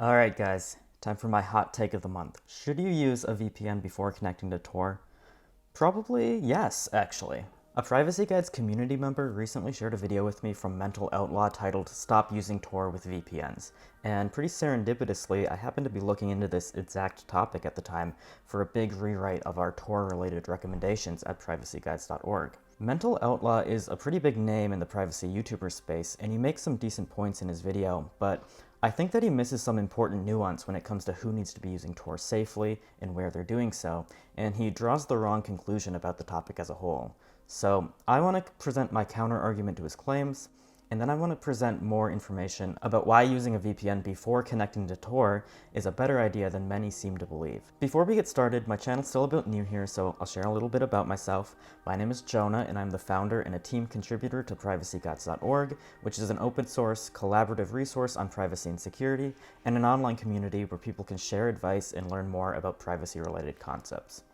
Alright guys, time for my hot take of the month. Should you use a VPN before connecting to Tor? Probably yes, actually. A Privacy Guides community member recently shared a video with me from Mental Outlaw titled Stop Using Tor with VPNs, and pretty serendipitously I happened to be looking into this exact topic at the time for a big rewrite of our Tor-related recommendations at privacyguides.org. Mental Outlaw is a pretty big name in the privacy YouTuber space, and he makes some decent points in his video, but I think that he misses some important nuance when it comes to who needs to be using Tor safely and where they're doing so, and he draws the wrong conclusion about the topic as a whole. So I want to present my counter-argument to his claims, and then I want to present more information about why using a VPN before connecting to Tor is a better idea than many seem to believe. Before we get started, my channel's still a bit new here, so I'll share a little bit about myself. My name is Jonah, and I'm the founder and a team contributor to privacyguides.org, which is an open source, collaborative resource on privacy and security, and an online community where people can share advice and learn more about privacy-related concepts.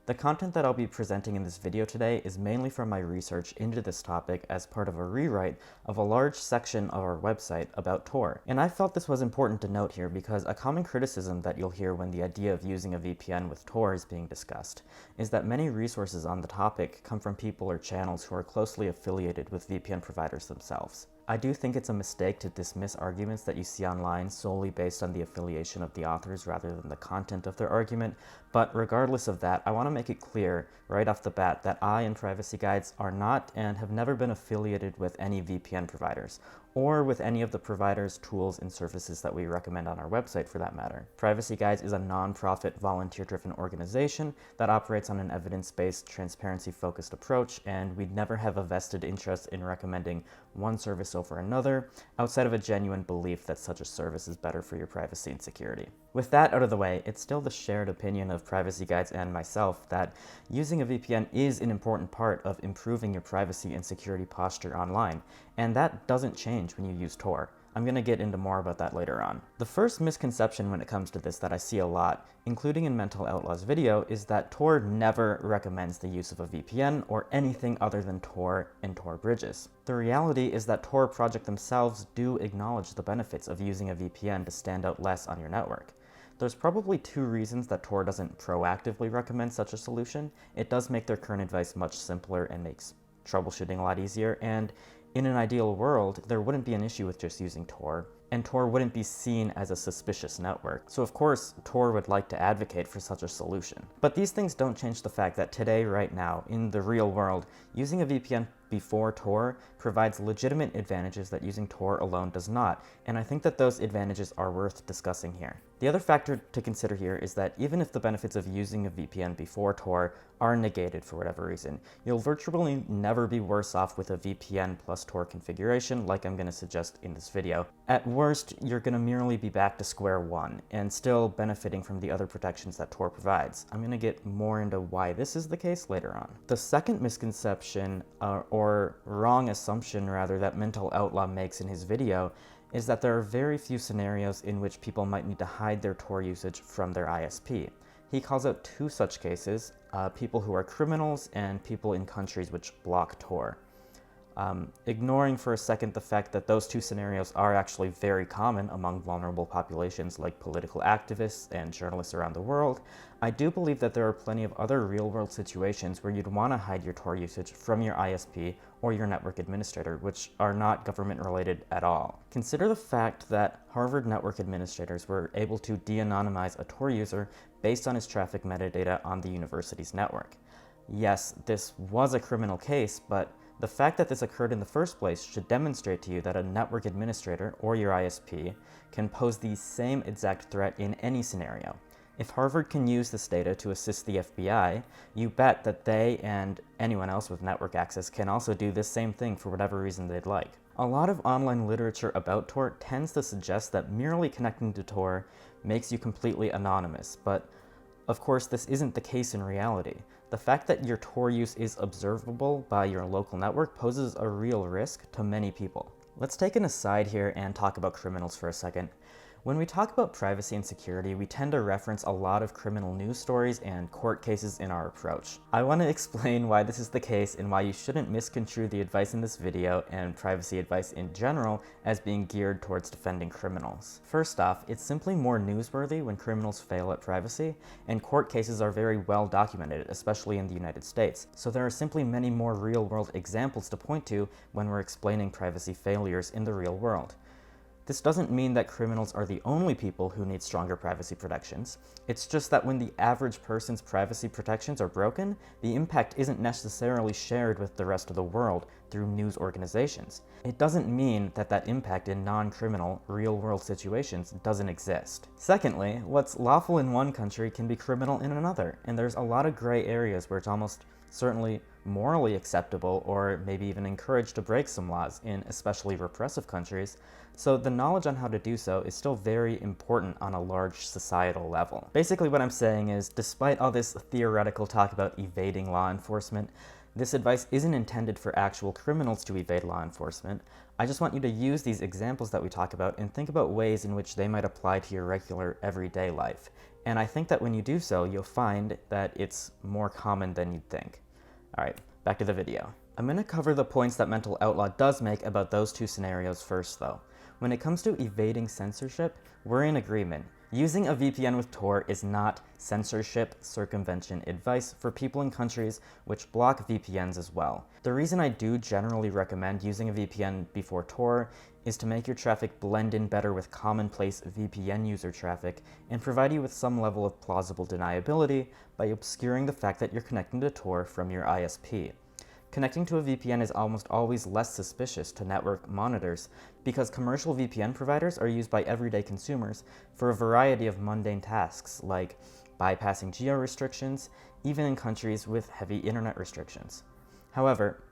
The content that I'll be presenting in this video today is mainly from my research into this topic as part of a rewrite of a large section of our website about Tor. And I felt this was important to note here because a common criticism that you'll hear when the idea of using a VPN with Tor is being discussed is that many resources on the topic come from people or channels who are closely affiliated with VPN providers themselves. I do think it's a mistake to dismiss arguments that you see online solely based on the affiliation of the authors rather than the content of their argument, but regardless of that, I want to make it clear right off the bat that I and Privacy Guides are not and have never been affiliated with any VPN providers, or with any of the providers, tools, and services that we recommend on our website for that matter. Privacy Guides is a non-profit, volunteer-driven organization that operates on an evidence-based, transparency-focused approach, and we'd never have a vested interest in recommending one service over another, outside of a genuine belief that such a service is better for your privacy and security. With that out of the way, it's still the shared opinion of Privacy Guides and myself that using a VPN is an important part of improving your privacy and security posture online, and that doesn't change when you use Tor. I'm going to get into more about that later on. The first misconception when it comes to this that I see a lot, including in Mental Outlaw's video, is that Tor never recommends the use of a VPN or anything other than Tor and Tor bridges. The reality is that Tor project themselves do acknowledge the benefits of using a VPN to stand out less on your network. There's probably two reasons that Tor doesn't proactively recommend such a solution. It does make their current advice much simpler and makes troubleshooting a lot easier, and in an ideal world, there wouldn't be an issue with just using Tor, and Tor wouldn't be seen as a suspicious network. So of course, Tor would like to advocate for such a solution. But these things don't change the fact that today, right now, in the real world, using a VPN before Tor provides legitimate advantages that using Tor alone does not, and I think that those advantages are worth discussing here. The other factor to consider here is that even if the benefits of using a VPN before Tor are negated for whatever reason, you'll virtually never be worse off with a VPN plus Tor configuration like I'm going to suggest in this video. At worst, you're going to merely be back to square one and still benefiting from the other protections that Tor provides. I'm going to get more into why this is the case later on. The second misconception, or wrong assumption rather, that Mental Outlaw makes in his video is that there are very few scenarios in which people might need to hide their Tor usage from their ISP. He calls out two such cases, people who are criminals and people in countries which block Tor. Ignoring for a second the fact that those two scenarios are actually very common among vulnerable populations like political activists and journalists around the world, I do believe that there are plenty of other real-world situations where you'd want to hide your Tor usage from your ISP or your network administrator, which are not government-related at all. Consider the fact that Harvard network administrators were able to de-anonymize a Tor user based on his traffic metadata on the university's network. Yes, this was a criminal case, but the fact that this occurred in the first place should demonstrate to you that a network administrator, or your ISP, can pose the same exact threat in any scenario. If Harvard can use this data to assist the FBI, you bet that they and anyone else with network access can also do this same thing for whatever reason they'd like. A lot of online literature about Tor tends to suggest that merely connecting to Tor makes you completely anonymous, but of course this isn't the case in reality. The fact that your Tor use is observable by your local network poses a real risk to many people. Let's take an aside here and talk about criminals for a second. When we talk about privacy and security, we tend to reference a lot of criminal news stories and court cases in our approach. I want to explain why this is the case and why you shouldn't misconstrue the advice in this video and privacy advice in general as being geared towards defending criminals. First off, it's simply more newsworthy when criminals fail at privacy, and court cases are very well documented, especially in the United States. So there are simply many more real-world examples to point to when we're explaining privacy failures in the real world. This doesn't mean that criminals are the only people who need stronger privacy protections. It's just that when the average person's privacy protections are broken, the impact isn't necessarily shared with the rest of the world through news organizations. It doesn't mean that that impact in non-criminal, real-world situations doesn't exist. Secondly, what's lawful in one country can be criminal in another, and there's a lot of gray areas where it's almost certainly morally acceptable or maybe even encouraged to break some laws in especially repressive countries, so the knowledge on how to do so is still very important on a large societal level. Basically what I'm saying is, despite all this theoretical talk about evading law enforcement, this advice isn't intended for actual criminals to evade law enforcement. I just want you to use these examples that we talk about and think about ways in which they might apply to your regular everyday life. And I think that when you do so, you'll find that it's more common than you'd think. Alright, back to the video. I'm going to cover the points that Mental Outlaw does make about those two scenarios first though. When it comes to evading censorship, we're in agreement. Using a VPN with Tor is not censorship circumvention advice for people in countries which block VPNs as well. The reason I do generally recommend using a VPN before Tor is to make your traffic blend in better with commonplace VPN user traffic and provide you with some level of plausible deniability by obscuring the fact that you're connecting to Tor from your ISP. Connecting to a VPN is almost always less suspicious to network monitors because commercial VPN providers are used by everyday consumers for a variety of mundane tasks like bypassing geo restrictions, even in countries with heavy internet restrictions. However,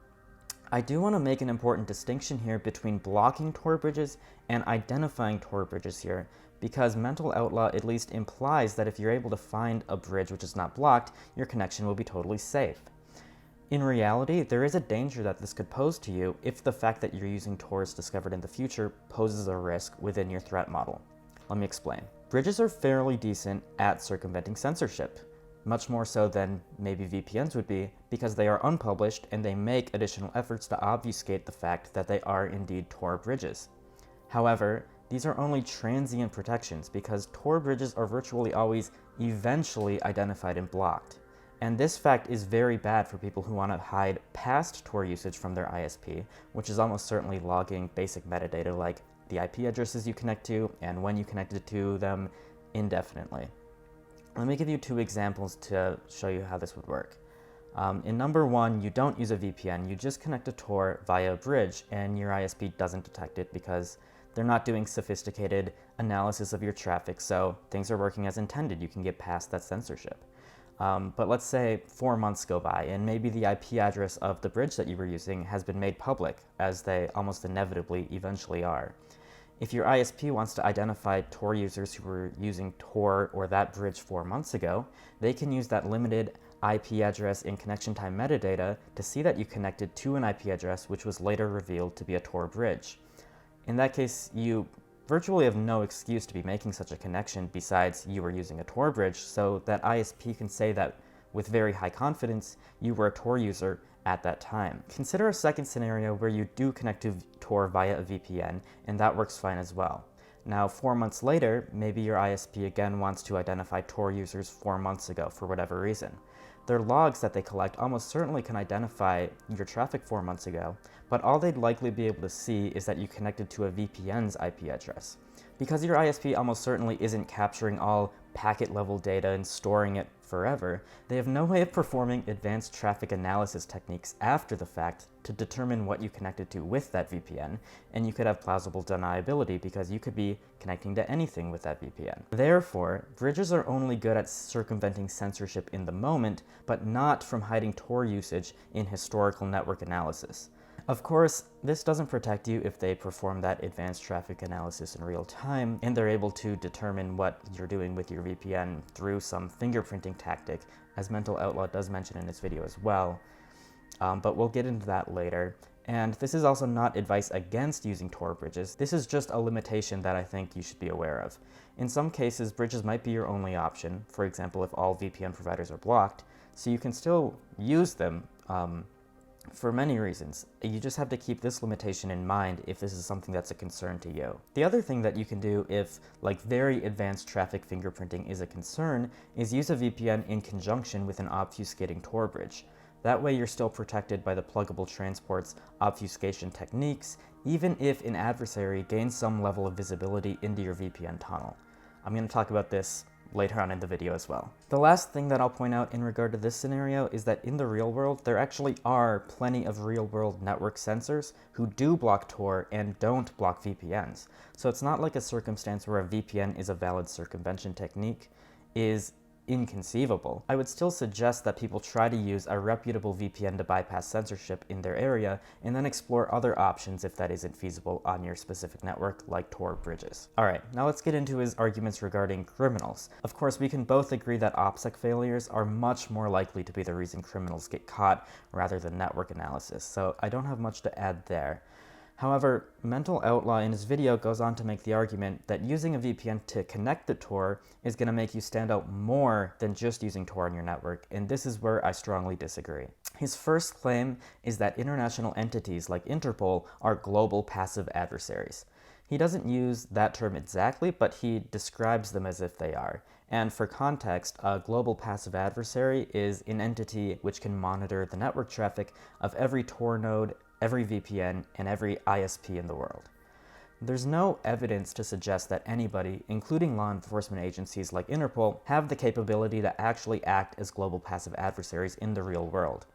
I do want to make an important distinction here between blocking Tor bridges and identifying Tor bridges here, because Mental Outlaw at least implies that if you're able to find a bridge which is not blocked, your connection will be totally safe. In reality, there is a danger that this could pose to you if the fact that you're using Tor is discovered in the future poses a risk within your threat model. Let me explain. Bridges are fairly decent at circumventing censorship, much more so than maybe VPNs would be, because they are unpublished and they make additional efforts to obfuscate the fact that they are indeed Tor bridges. However, these are only transient protections because Tor bridges are virtually always eventually identified and blocked. And this fact is very bad for people who want to hide past Tor usage from their ISP, which is almost certainly logging basic metadata like the IP addresses you connect to and when you connected to them indefinitely. Let me give you two examples to show you how this would work. In number one, you don't use a VPN, you just connect to Tor via a bridge and your ISP doesn't detect it because they're not doing sophisticated analysis of your traffic, so things are working as intended. You can get past that censorship. But let's say 4 months go by and maybe the IP address of the bridge that you were using has been made public, as they almost inevitably eventually are. If your ISP wants to identify Tor users who were using Tor or that bridge 4 months ago, they can use that limited IP address and connection time metadata to see that you connected to an IP address which was later revealed to be a Tor bridge. In that case, you virtually have no excuse to be making such a connection besides you were using a Tor bridge, so that ISP can say that with very high confidence you were a Tor user at that time. Consider a second scenario where you do connect to Tor via a VPN, and that works fine as well. Now, 4 months later, maybe your ISP again wants to identify Tor users 4 months ago for whatever reason. Their logs that they collect almost certainly can identify your traffic 4 months ago, but all they'd likely be able to see is that you connected to a VPN's IP address. Because your ISP almost certainly isn't capturing all packet level data and storing it forever, they have no way of performing advanced traffic analysis techniques after the fact to determine what you connected to with that VPN, and you could have plausible deniability because you could be connecting to anything with that VPN. Therefore, bridges are only good at circumventing censorship in the moment, but not from hiding Tor usage in historical network analysis. Of course, this doesn't protect you if they perform that advanced traffic analysis in real time and they're able to determine what you're doing with your VPN through some fingerprinting tactic, as Mental Outlaw does mention in this video as well. But we'll get into that later. And this is also not advice against using Tor bridges. This is just a limitation that I think you should be aware of. In some cases, bridges might be your only option, for example, if all VPN providers are blocked, so you can still use them for many reasons. You just have to keep this limitation in mind if this is something that's a concern to you. The other thing that you can do if very advanced traffic fingerprinting is a concern is use a VPN in conjunction with an obfuscating Tor bridge. That way you're still protected by the pluggable transport's obfuscation techniques, even if an adversary gains some level of visibility into your VPN tunnel. I'm going to talk about this later on in the video as well. The last thing that I'll point out in regard to this scenario is that in the real world, there actually are plenty of real-world network censors who do block Tor and don't block VPNs. So it's not like a circumstance where a VPN is a valid circumvention technique is inconceivable. I would still suggest that people try to use a reputable VPN to bypass censorship in their area and then explore other options if that isn't feasible on your specific network, like Tor bridges. Alright, now let's get into his arguments regarding criminals. Of course, we can both agree that opsec failures are much more likely to be the reason criminals get caught rather than network analysis, so I don't have much to add there. However, Mental Outlaw in his video goes on to make the argument that using a VPN to connect to Tor is going to make you stand out more than just using Tor on your network, and this is where I strongly disagree. His first claim is that international entities like Interpol are global passive adversaries. He doesn't use that term exactly, but he describes them as if they are. And for context, a global passive adversary is an entity which can monitor the network traffic of every Tor node, every VPN, and every ISP in the world. There's no evidence to suggest that anybody, including law enforcement agencies like Interpol, have the capability to actually act as global passive adversaries in the real world.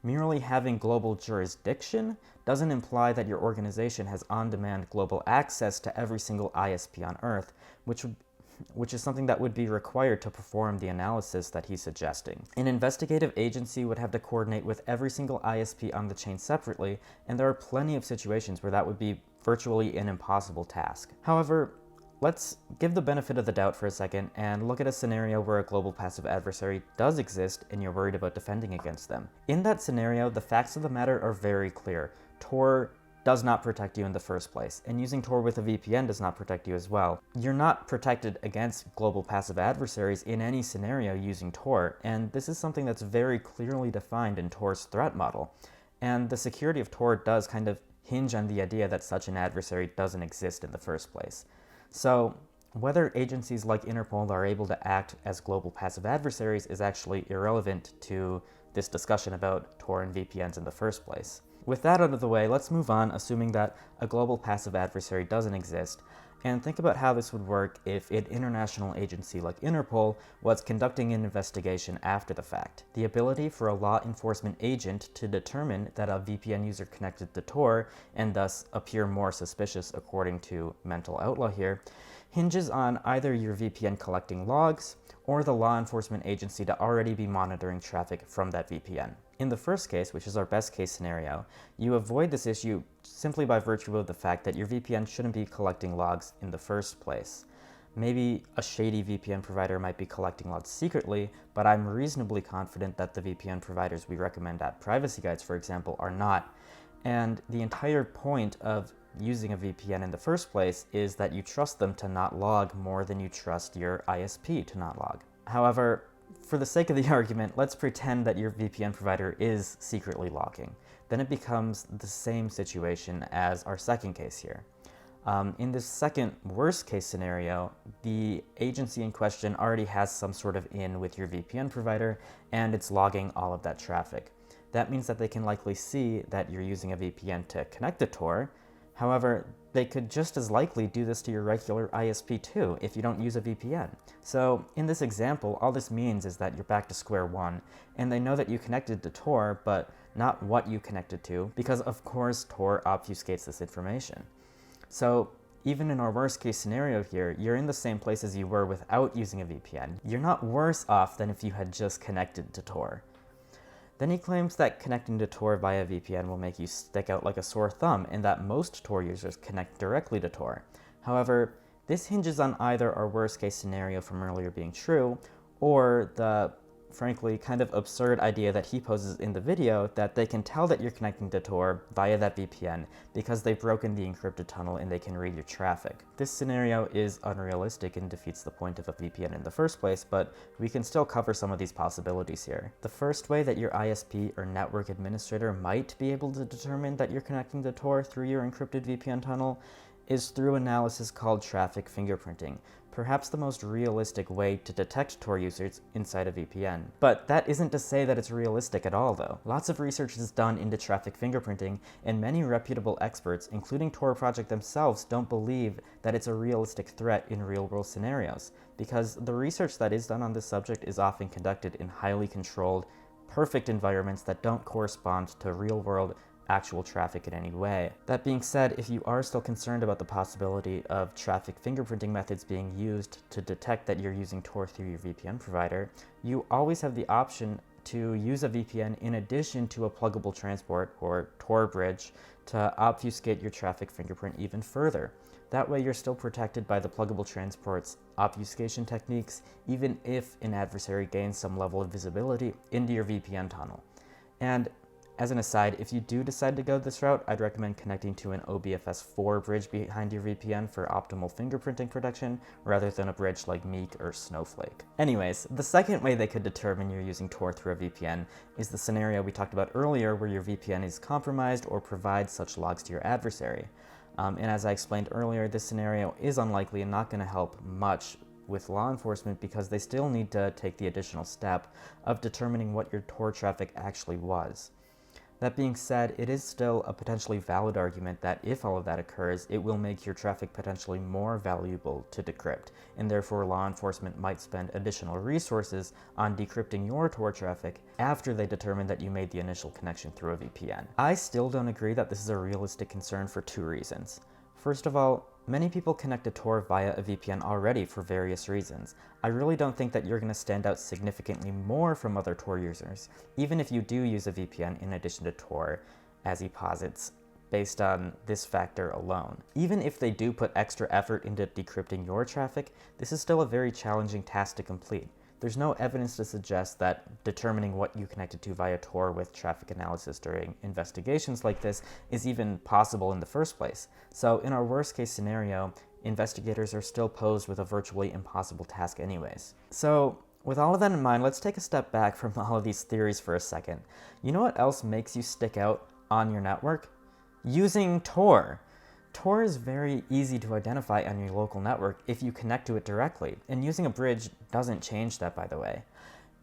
Merely having global jurisdiction doesn't imply that your organization has on-demand global access to every single ISP on Earth, which is something that would be required to perform the analysis that he's suggesting. An investigative agency would have to coordinate with every single ISP on the chain separately, and there are plenty of situations where that would be virtually an impossible task. However, let's give the benefit of the doubt for a second and look at a scenario where a global passive adversary does exist and you're worried about defending against them. In that scenario, the facts of the matter are very clear. Tor does not protect you in the first place, and using Tor with a VPN does not protect you as well. You're not protected against global passive adversaries in any scenario using Tor, and this is something that's very clearly defined in Tor's threat model. And the security of Tor does kind of hinge on the idea that such an adversary doesn't exist in the first place. So whether agencies like Interpol are able to act as global passive adversaries is actually irrelevant to this discussion about Tor and VPNs in the first place. With that out of the way, let's move on, assuming that a global passive adversary doesn't exist, and think about how this would work if an international agency like Interpol was conducting an investigation after the fact. The ability for a law enforcement agent to determine that a VPN user connected to Tor, and thus appear more suspicious according to Mental Outlaw here, hinges on either your VPN collecting logs, or the law enforcement agency to already be monitoring traffic from that VPN. In the first case, which is our best case scenario, you avoid this issue simply by virtue of the fact that your VPN shouldn't be collecting logs in the first place. Maybe a shady VPN provider might be collecting logs secretly, but I'm reasonably confident that the VPN providers we recommend at Privacy Guides, for example, are not. And the entire point of using a VPN in the first place is that you trust them to not log more than you trust your ISP to not log. However, for the sake of the argument, let's pretend that your VPN provider is secretly logging. Then it becomes the same situation as our second case here. In this second worst case scenario, the agency in question already has some sort of in with your VPN provider, and it's logging all of that traffic. That means that they can likely see that you're using a VPN to connect to Tor. However, they could just as likely do this to your regular ISP too if you don't use a VPN. So in this example, all this means is that you're back to square one, and they know that you connected to Tor, but not what you connected to, because of course Tor obfuscates this information. So even in our worst case scenario here, you're in the same place as you were without using a VPN. You're not worse off than if you had just connected to Tor. Then he claims that connecting to Tor via VPN will make you stick out like a sore thumb, and that most Tor users connect directly to Tor. However, this hinges on either our worst case scenario from earlier being true, or the frankly, kind of absurd idea that he poses in the video that they can tell that you're connecting to Tor via that VPN because they've broken the encrypted tunnel and they can read your traffic. This scenario is unrealistic and defeats the point of a VPN in the first place, but we can still cover some of these possibilities here. The first way that your ISP or network administrator might be able to determine that you're connecting to Tor through your encrypted VPN tunnel is through analysis called traffic fingerprinting, perhaps the most realistic way to detect Tor users inside a VPN. But that isn't to say that it's realistic at all, though. Lots of research is done into traffic fingerprinting, and many reputable experts, including Tor Project themselves, don't believe that it's a realistic threat in real-world scenarios, because the research that is done on this subject is often conducted in highly controlled, perfect environments that don't correspond to real-world actual traffic in any way. That being said, if you are still concerned about the possibility of traffic fingerprinting methods being used to detect that you're using Tor through your VPN provider, you always have the option to use a VPN in addition to a pluggable transport or Tor bridge to obfuscate your traffic fingerprint even further. That way you're still protected by the pluggable transport's obfuscation techniques, even if an adversary gains some level of visibility into your VPN tunnel. And as an aside, if you do decide to go this route, I'd recommend connecting to an OBFS4 bridge behind your VPN for optimal fingerprinting protection, rather than a bridge like Meek or Snowflake. Anyways, the second way they could determine you're using Tor through a VPN is the scenario we talked about earlier where your VPN is compromised or provides such logs to your adversary. And as I explained earlier, this scenario is unlikely and not going to help much with law enforcement because they still need to take the additional step of determining what your Tor traffic actually was. That being said, it is still a potentially valid argument that if all of that occurs, it will make your traffic potentially more valuable to decrypt, and therefore law enforcement might spend additional resources on decrypting your Tor traffic after they determine that you made the initial connection through a VPN. I still don't agree that this is a realistic concern for two reasons. First of all, many people connect to Tor via a VPN already for various reasons. I really don't think that you're going to stand out significantly more from other Tor users, even if you do use a VPN in addition to Tor, as he posits, based on this factor alone. Even if they do put extra effort into decrypting your traffic, this is still a very challenging task to complete. There's no evidence to suggest that determining what you connected to via Tor with traffic analysis during investigations like this is even possible in the first place. So in our worst case scenario, investigators are still posed with a virtually impossible task anyways. So with all of that in mind, let's take a step back from all of these theories for a second. You know what else makes you stick out on your network? Using Tor. Tor is very easy to identify on your local network if you connect to it directly, and using a bridge doesn't change that, by the way.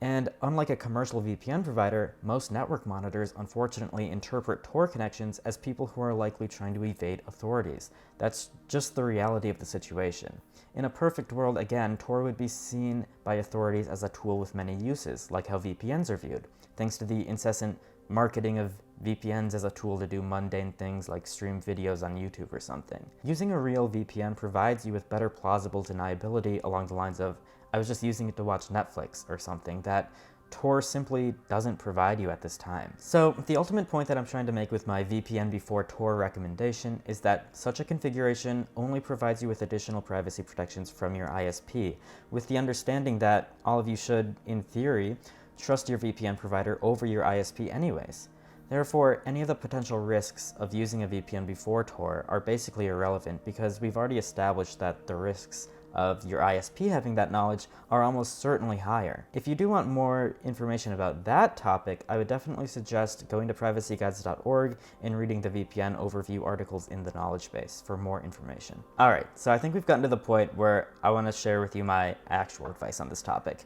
And unlike a commercial VPN provider, most network monitors unfortunately interpret Tor connections as people who are likely trying to evade authorities. That's just the reality of the situation. In a perfect world, again, Tor would be seen by authorities as a tool with many uses, like how VPNs are viewed, thanks to the incessant marketing of VPNs as a tool to do mundane things like stream videos on YouTube or something. Using a real VPN provides you with better plausible deniability along the lines of, I was just using it to watch Netflix or something, that Tor simply doesn't provide you at this time. So the ultimate point that I'm trying to make with my VPN before Tor recommendation is that such a configuration only provides you with additional privacy protections from your ISP, with the understanding that all of you should, in theory, trust your VPN provider over your ISP anyways. Therefore, any of the potential risks of using a VPN before Tor are basically irrelevant because we've already established that the risks of your ISP having that knowledge are almost certainly higher. If you do want more information about that topic, I would definitely suggest going to privacyguides.org and reading the VPN overview articles in the knowledge base for more information. Alright, so I think we've gotten to the point where I want to share with you my actual advice on this topic.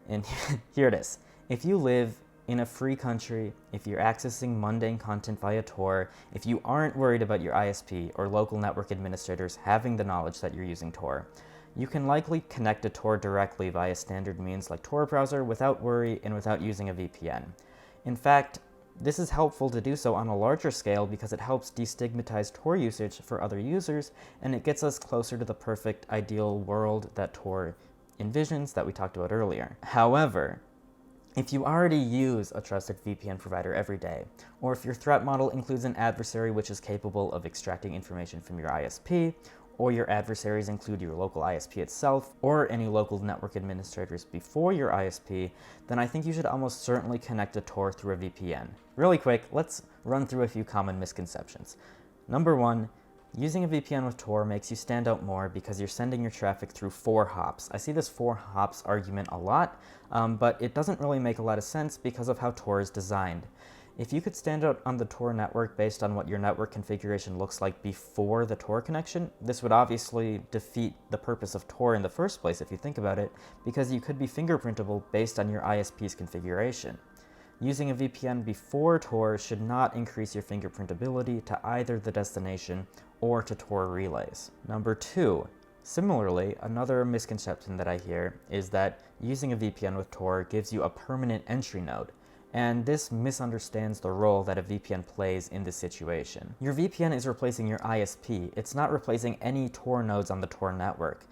And here it is. If you live in a free country, if you're accessing mundane content via Tor, if you aren't worried about your ISP or local network administrators having the knowledge that you're using Tor, you can likely connect to Tor directly via standard means like Tor browser without worry and without using a VPN. In fact, this is helpful to do so on a larger scale because it helps destigmatize Tor usage for other users, and it gets us closer to the perfect ideal world that Tor envisions that we talked about earlier. However, if you already use a trusted VPN provider every day, or if your threat model includes an adversary which is capable of extracting information from your ISP, or your adversaries include your local ISP itself, or any local network administrators before your ISP, then I think you should almost certainly connect to Tor through a VPN. Really quick, let's run through a few common misconceptions. Number one, using a VPN with Tor makes you stand out more because you're sending your traffic through 4 hops. I see this 4 hops argument a lot, but it doesn't really make a lot of sense because of how Tor is designed. If you could stand out on the Tor network based on what your network configuration looks like before the Tor connection, this would obviously defeat the purpose of Tor in the first place if you think about it, because you could be fingerprintable based on your ISP's configuration. Using a VPN before Tor should not increase your fingerprintability to either the destination or to Tor relays. Number 2, similarly, another misconception that I hear is that using a VPN with Tor gives you a permanent entry node. And this misunderstands the role that a VPN plays in this situation. Your VPN is replacing your ISP. It's not replacing any Tor nodes on the Tor network.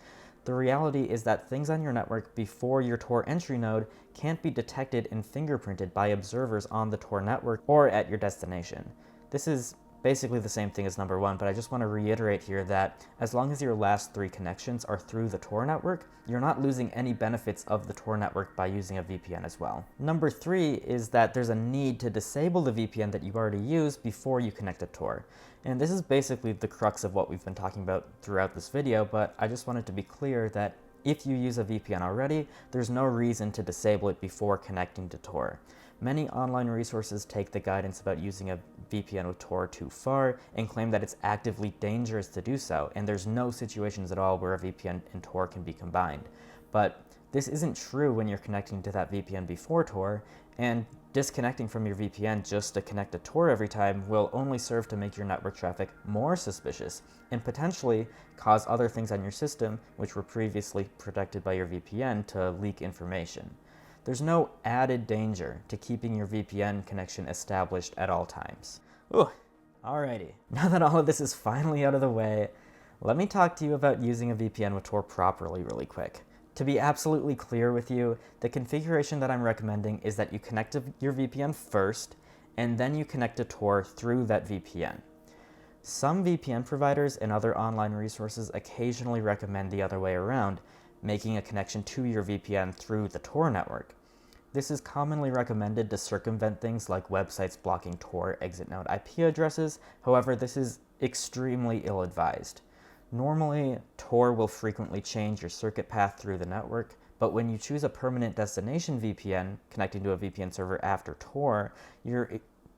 The reality is that things on your network before your Tor entry node can't be detected and fingerprinted by observers on the Tor network or at your destination. This is basically the same thing as number 1, but I just want to reiterate here that as long as your last 3 connections are through the Tor network, you're not losing any benefits of the Tor network by using a VPN as well. Number 3 is that there's a need to disable the VPN that you already use before you connect to Tor. And this is basically the crux of what we've been talking about throughout this video, but I just wanted to be clear that if you use a VPN already, there's no reason to disable it before connecting to Tor. Many online resources take the guidance about using a VPN with Tor too far and claim that it's actively dangerous to do so, and there's no situations at all where a VPN and Tor can be combined. But this isn't true when you're connecting to that VPN before Tor, and disconnecting from your VPN just to connect to Tor every time will only serve to make your network traffic more suspicious and potentially cause other things on your system, which were previously protected by your VPN, to leak information. There's no added danger to keeping your VPN connection established at all times. Ooh, alrighty. Now that all of this is finally out of the way, let me talk to you about using a VPN with Tor properly really quick. To be absolutely clear with you, the configuration that I'm recommending is that you connect to your VPN first, and then you connect to Tor through that VPN. Some VPN providers and other online resources occasionally recommend the other way around, making a connection to your VPN through the Tor network. This is commonly recommended to circumvent things like websites blocking Tor exit node IP addresses. However, this is extremely ill-advised. Normally, Tor will frequently change your circuit path through the network, but when you choose a permanent destination VPN connecting to a VPN server after Tor, you're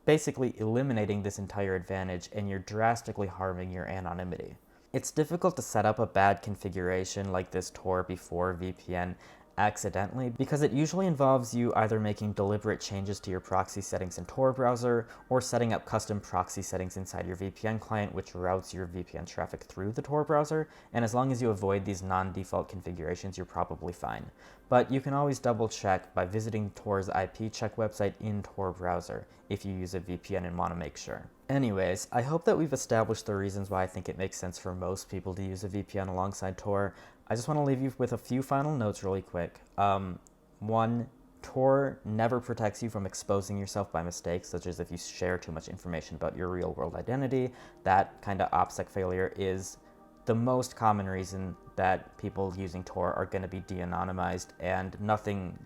basically eliminating this entire advantage and you're drastically harming your anonymity. It's difficult to set up a bad configuration like this Tor before VPN accidentally because it usually involves you either making deliberate changes to your proxy settings in Tor browser or setting up custom proxy settings inside your VPN client which routes your VPN traffic through the Tor browser, and as long as you avoid these non-default configurations, you're probably fine. But you can always double check by visiting Tor's IP check website in Tor browser if you use a VPN and want to make sure. Anyways, I hope that we've established the reasons why I think it makes sense for most people to use a VPN alongside Tor. I just want to leave you with a few final notes really quick. 1, Tor never protects you from exposing yourself by mistakes, such as if you share too much information about your real-world identity. That kind of opsec failure is the most common reason that people using Tor are going to be de-anonymized, and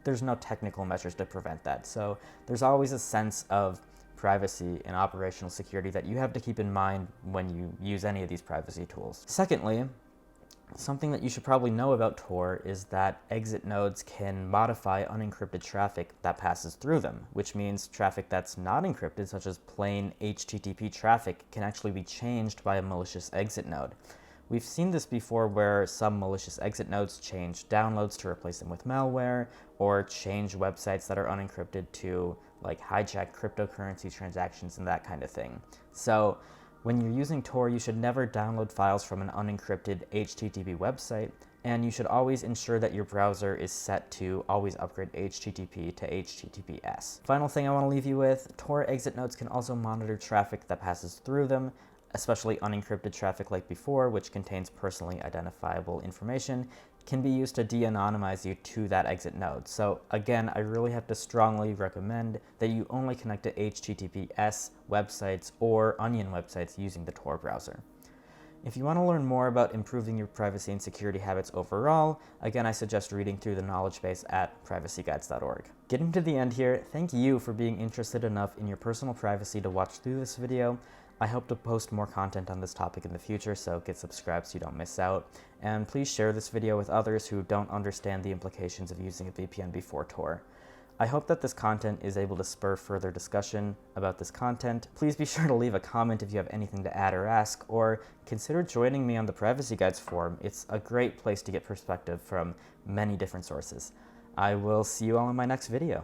there's no technical measures to prevent that. So there's always a sense of privacy and operational security that you have to keep in mind when you use any of these privacy tools. Secondly, something that you should probably know about Tor is that exit nodes can modify unencrypted traffic that passes through them, which means traffic that's not encrypted, such as plain HTTP traffic, can actually be changed by a malicious exit node. We've seen this before where some malicious exit nodes change downloads to replace them with malware, or change websites that are unencrypted to hijack cryptocurrency transactions and that kind of thing. So when you're using Tor, you should never download files from an unencrypted HTTP website, and you should always ensure that your browser is set to always upgrade HTTP to HTTPS. Final thing I want to leave you with, Tor exit nodes can also monitor traffic that passes through them, especially unencrypted traffic like before, which contains personally identifiable information, can be used to de-anonymize you to that exit node. So again, I really have to strongly recommend that you only connect to HTTPS websites or Onion websites using the Tor browser. If you want to learn more about improving your privacy and security habits overall, again, I suggest reading through the knowledge base at privacyguides.org. Getting to the end here, thank you for being interested enough in your personal privacy to watch through this video. I hope to post more content on this topic in the future, so get subscribed so you don't miss out. And please share this video with others who don't understand the implications of using a VPN before Tor. I hope that this content is able to spur further discussion about this content. Please be sure to leave a comment if you have anything to add or ask, or consider joining me on the Privacy Guides forum. It's a great place to get perspective from many different sources. I will see you all in my next video.